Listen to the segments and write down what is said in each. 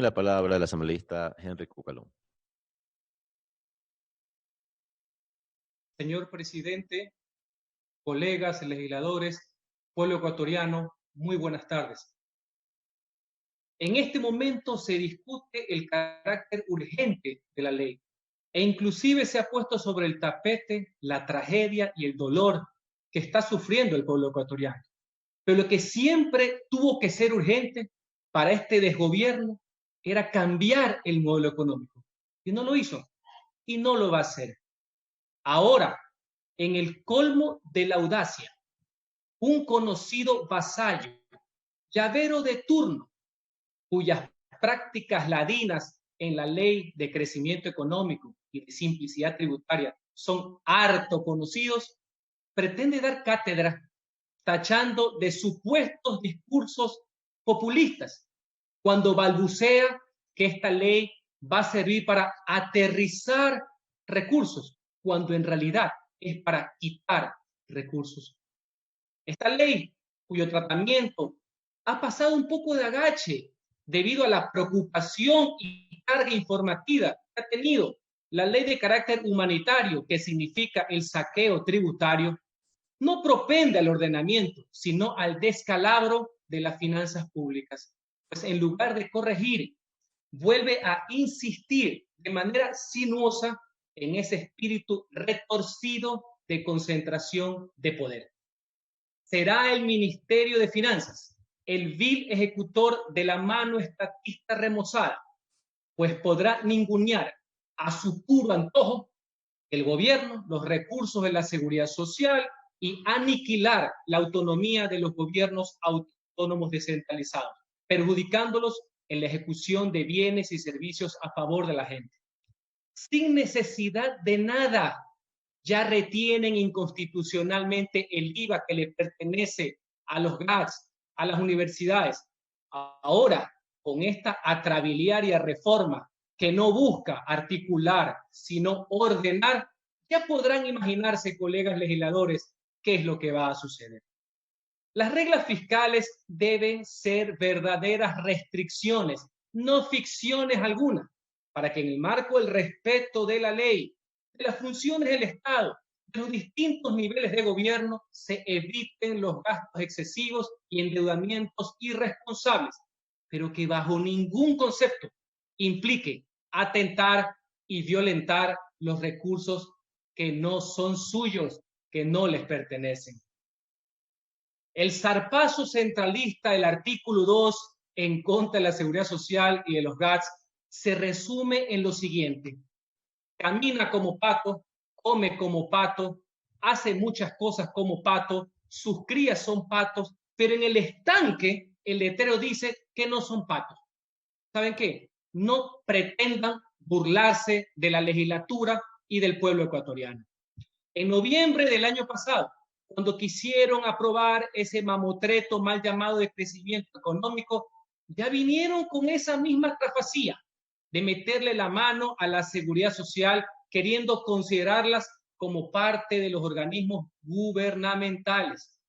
La palabra del asambleísta Henry Cucalón. Señor presidente, colegas, legisladores, pueblo ecuatoriano, muy buenas tardes. En este momento se discute el carácter urgente de la ley e inclusive se ha puesto sobre el tapete la tragedia y el dolor que está sufriendo el pueblo ecuatoriano. Pero lo que siempre tuvo que ser urgente para este desgobierno era cambiar el modelo económico. Y no lo hizo y no lo va a hacer. Ahora, en el colmo de la audacia, un conocido vasallo, llavero de turno, cuyas prácticas ladinas en la ley de crecimiento económico y de simplicidad tributaria son harto conocidos, pretende dar cátedra tachando de supuestos discursos populistas cuando balbucea que esta ley va a servir para aterrizar recursos, cuando en realidad es para quitar recursos. Esta ley, cuyo tratamiento ha pasado un poco de agache debido a la preocupación y carga informativa que ha tenido la ley de carácter humanitario, que significa el saqueo tributario, no propende al ordenamiento, sino al descalabro de las finanzas públicas. Pues en lugar de corregir, vuelve a insistir de manera sinuosa en ese espíritu retorcido de concentración de poder. Será el Ministerio de Finanzas el vil ejecutor de la mano estatista remozada, pues podrá ningunear a su puro antojo el gobierno, los recursos de la seguridad social y aniquilar la autonomía de los gobiernos autónomos descentralizados, perjudicándolos en la ejecución de bienes y servicios a favor de la gente. Sin necesidad de nada, ya retienen inconstitucionalmente el IVA que le pertenece a los GATS, a las universidades. Ahora, con esta atrabiliaria reforma que no busca articular, sino ordenar, ya podrán imaginarse, colegas legisladores, qué es lo que va a suceder. Las reglas fiscales deben ser verdaderas restricciones, no ficciones alguna, para que en el marco del respeto de la ley, de las funciones del Estado, de los distintos niveles de gobierno, se eviten los gastos excesivos y endeudamientos irresponsables, pero que bajo ningún concepto implique atentar y violentar los recursos que no son suyos, que no les pertenecen. El zarpazo centralista del artículo 2 en contra de la seguridad social y de los GATS se resume en lo siguiente: camina como pato, come como pato, hace muchas cosas como pato, sus crías son patos, pero en el estanque el letrero dice que no son patos. ¿Saben qué? No pretendan burlarse de la legislatura y del pueblo ecuatoriano. En noviembre del año pasado, cuando quisieron aprobar ese mamotreto mal llamado de crecimiento económico, ya vinieron con esa misma trafacía de meterle la mano a la seguridad social, queriendo considerarlas como parte de los organismos gubernamentales.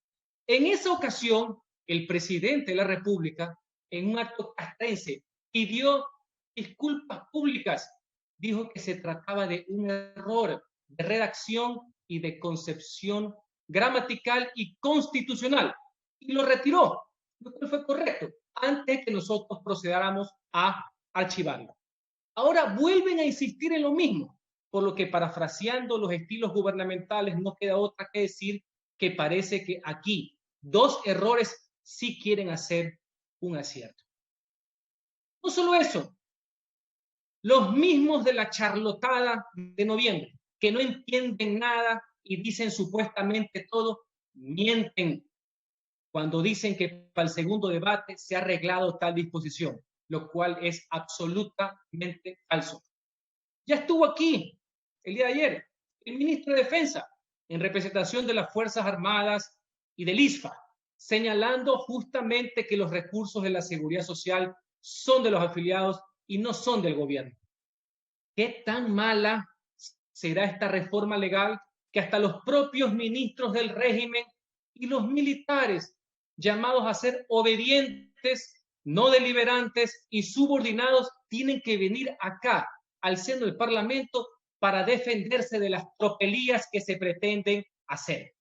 En esa ocasión, el presidente de la República, en un acto castrense, pidió disculpas públicas. Dijo que se trataba de un error de redacción y de concepción gramatical y constitucional, y lo retiró, lo cual fue correcto, antes que nosotros procedáramos a archivarlo. Ahora vuelven a insistir en lo mismo, por lo que, parafraseando los estilos gubernamentales, no queda otra que decir que parece que aquí dos errores sí quieren hacer un acierto. No solo eso, los mismos de la charlotada de noviembre, que no entienden nada y dicen supuestamente todo, mienten cuando dicen que para el segundo debate se ha arreglado tal disposición, lo cual es absolutamente falso. Ya estuvo aquí el día de ayer el ministro de Defensa en representación de las Fuerzas Armadas y del ISFA, señalando justamente que los recursos de la seguridad social son de los afiliados y no son del gobierno. ¿Qué tan mala será esta reforma legal que hasta los propios ministros del régimen y los militares llamados a ser obedientes no deliberantes y subordinados tienen que venir acá, al seno del Parlamento, para defenderse de las tropelías que se pretenden hacer.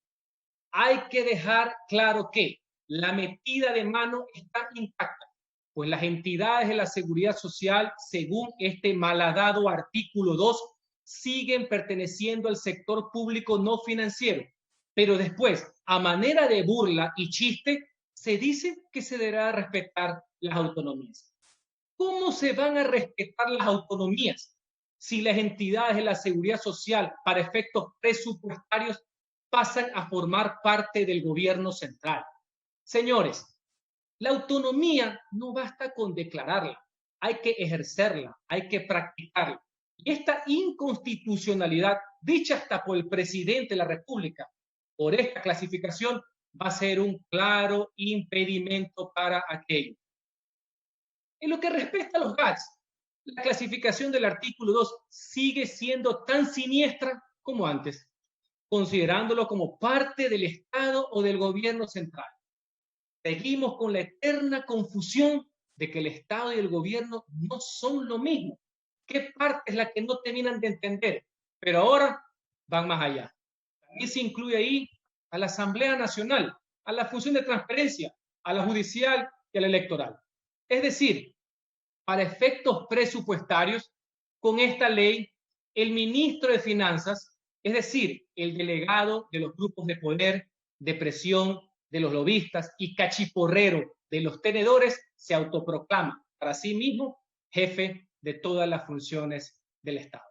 Hay que dejar claro que la metida de mano está intacta, pues las entidades de la seguridad social, según este malhadado artículo 2, siguen perteneciendo al sector público no financiero. Pero después, a manera de burla y chiste, se dice que se deberá respetar las autonomías. ¿Cómo se van a respetar las autonomías si las entidades de la seguridad social, para efectos presupuestarios, pasan a formar parte del gobierno central? Señores, la autonomía no basta con declararla, hay que ejercerla, hay que practicarla. Y esta inconstitucionalidad, dicha hasta por el presidente de la República, por esta clasificación, va a ser un claro impedimento para aquello. En lo que respecta a los GATS, la clasificación del artículo 2 sigue siendo tan siniestra como antes, considerándolo como parte del Estado o del gobierno central. Seguimos con la eterna confusión de que el Estado y el gobierno no son lo mismo. ¿Qué parte es la que no terminan de entender? Pero ahora van más allá. También se incluye ahí a la Asamblea Nacional, a la función de transparencia, a la judicial y a la electoral. Es decir, para efectos presupuestarios, con esta ley, el ministro de Finanzas, es decir, el delegado de los grupos de poder, de presión, de los lobistas y cachiporrero de los tenedores, se autoproclama para sí mismo jefe de todas las funciones del Estado.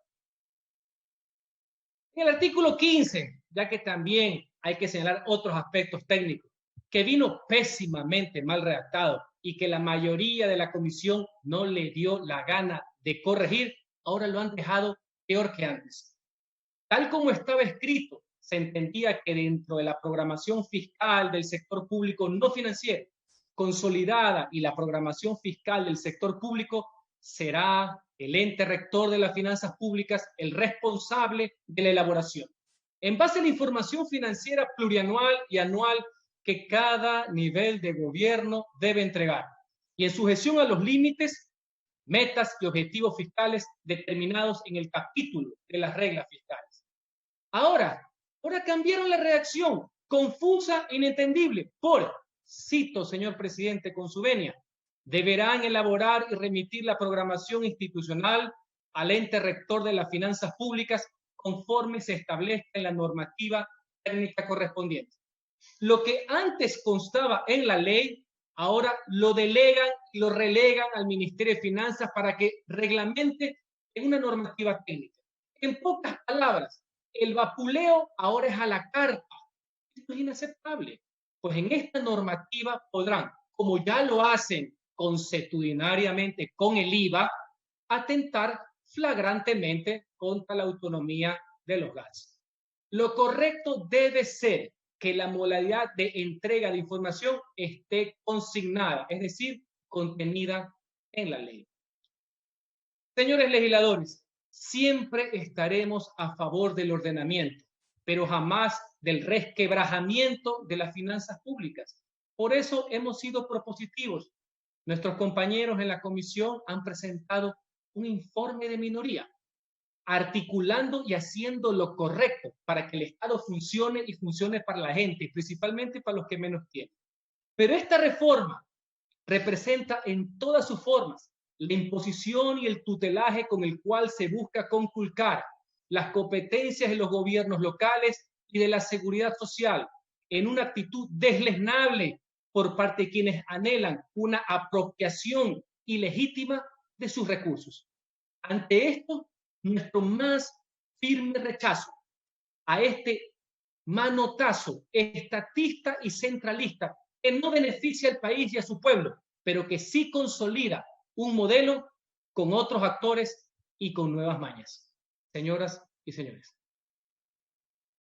En el artículo 15, ya que también hay que señalar otros aspectos técnicos, que vino pésimamente mal redactado y que la mayoría de la comisión no le dio la gana de corregir, ahora lo han dejado peor que antes. Tal como estaba escrito, se entendía que dentro de la programación fiscal del sector público no financiero, consolidada, y la programación fiscal del sector público, será el ente rector de las finanzas públicas el responsable de la elaboración, en base a la información financiera plurianual y anual que cada nivel de gobierno debe entregar, y en sujeción a los límites, metas y objetivos fiscales determinados en el capítulo de las reglas fiscales. Ahora cambiaron la redacción, confusa e inentendible, por, cito, señor presidente, con su venia, deberán elaborar y remitir la programación institucional al ente rector de las finanzas públicas conforme se establezca en la normativa técnica correspondiente. Lo que antes constaba en la ley, ahora lo delegan y lo relegan al Ministerio de Finanzas para que reglamente en una normativa técnica. En pocas palabras, el vapuleo ahora es a la carta. Esto es inaceptable, pues en esta normativa podrán, como ya lo hacen consuetudinariamente con el IVA, atentar flagrantemente contra la autonomía de los GATS. Lo correcto debe ser que la modalidad de entrega de información esté consignada, es decir, contenida en la ley. Señores legisladores, siempre estaremos a favor del ordenamiento, pero jamás del resquebrajamiento de las finanzas públicas. Por eso hemos sido propositivos. Nuestros compañeros en la comisión han presentado un informe de minoría, articulando y haciendo lo correcto para que el Estado funcione y funcione para la gente, principalmente para los que menos tienen. Pero esta reforma representa en todas sus formas la imposición y el tutelaje con el cual se busca conculcar las competencias de los gobiernos locales y de la seguridad social en una actitud deslizable por parte de quienes anhelan una apropiación ilegítima de sus recursos. Ante esto, nuestro más firme rechazo a este manotazo estatista y centralista que no beneficia al país y a su pueblo, pero que sí consolida un modelo con otros actores y con nuevas mañas. Señoras y señores.